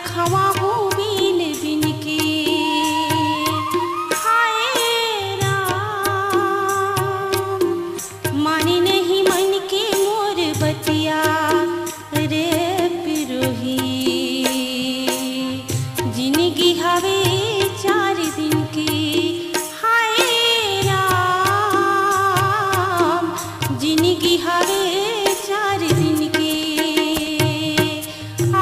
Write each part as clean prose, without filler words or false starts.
खावा हो बिन बिन के। हाय राम माने नहीं मन के मोर बतिया रे पिरोही। जिंदगी हवे 4 दिन की। हाय राम जिंदगी हवे 4 दिन की। आ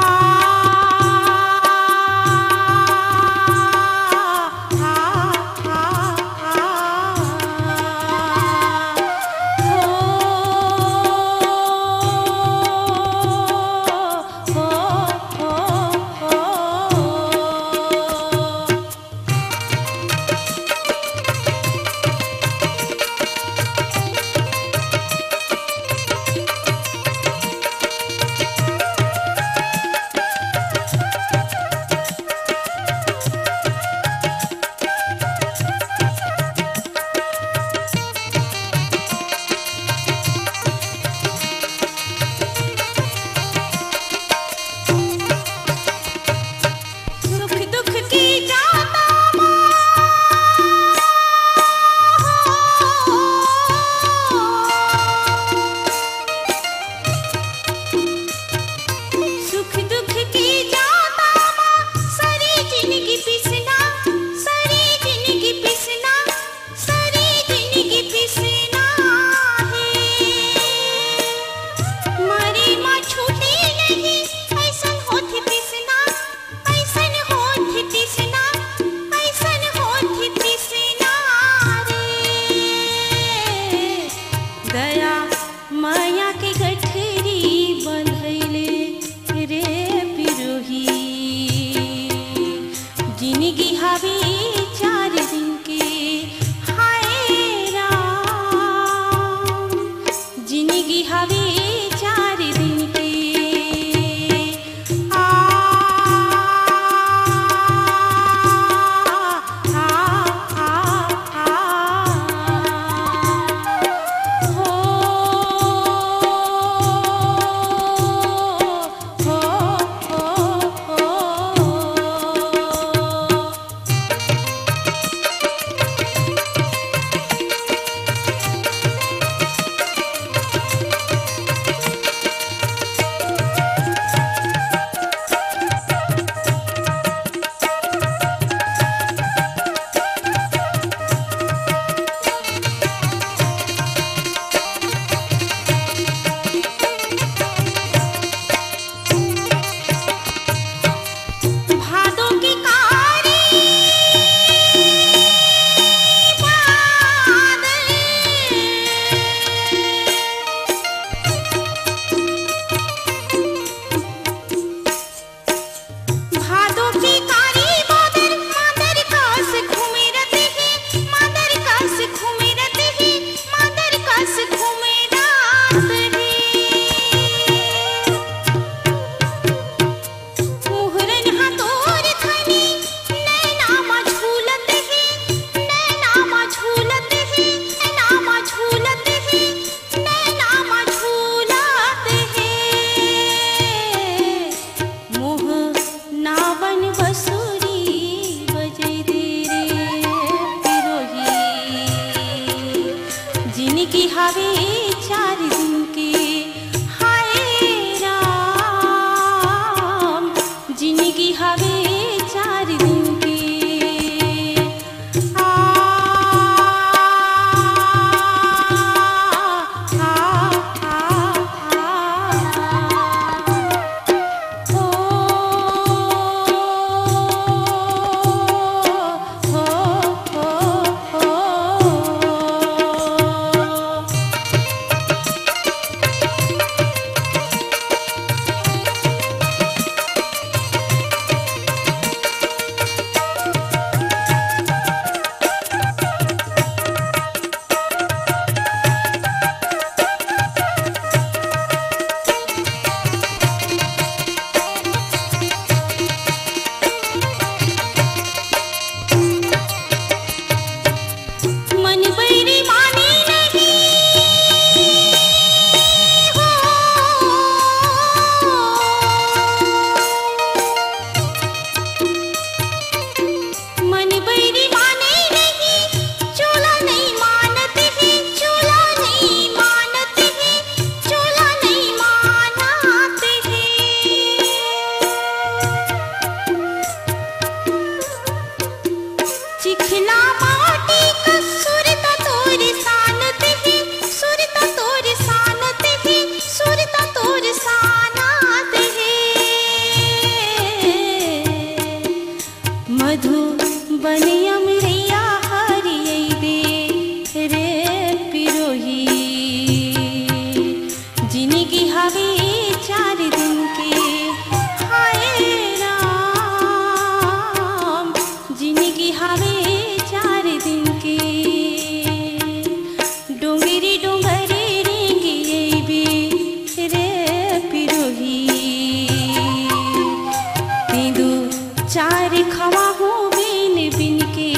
खवा हूँ बिन बिन के।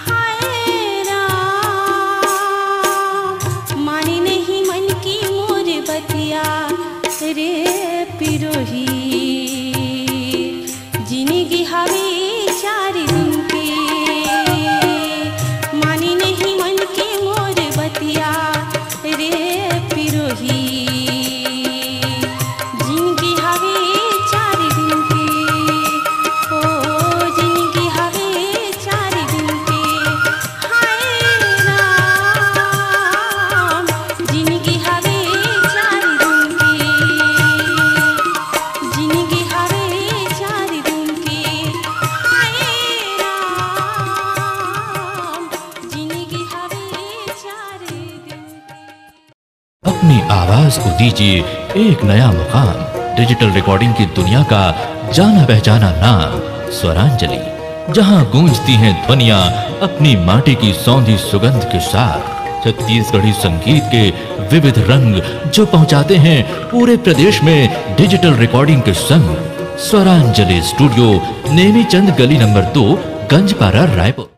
हाय राम माने नहीं मन की मोर बतिया रे पिरोही। जिंदगी हवे 4 दिन के माने नहीं मन की मोर बतिया रे पिरोही। जिंदगी हवे 4 दिन के ओ जिंदगी हवे 4 दिन के। हाय राम जिंदगी हवे 4 दिन के। जिंदगी हवे 4 दिन के। हाय राम जिंदगी हवे 4 दिन के। अपनी आवाज को दीजिए एक नया मुकाम। डिजिटल रिकॉर्डिंग की दुनिया का जाना पहचाना नाम स्वरांजलि, जहां गूंजती हैं ध्वनियां अपनी माटी की सौंधी सुगंध के साथ। छत्तीसगढ़ी संगीत के विविध रंग जो पहुंचाते हैं पूरे प्रदेश में डिजिटल रिकॉर्डिंग के संग। स्वरांजलि स्टूडियो, नेमीचंद गली नंबर 2, गंजपारा, रायपुर।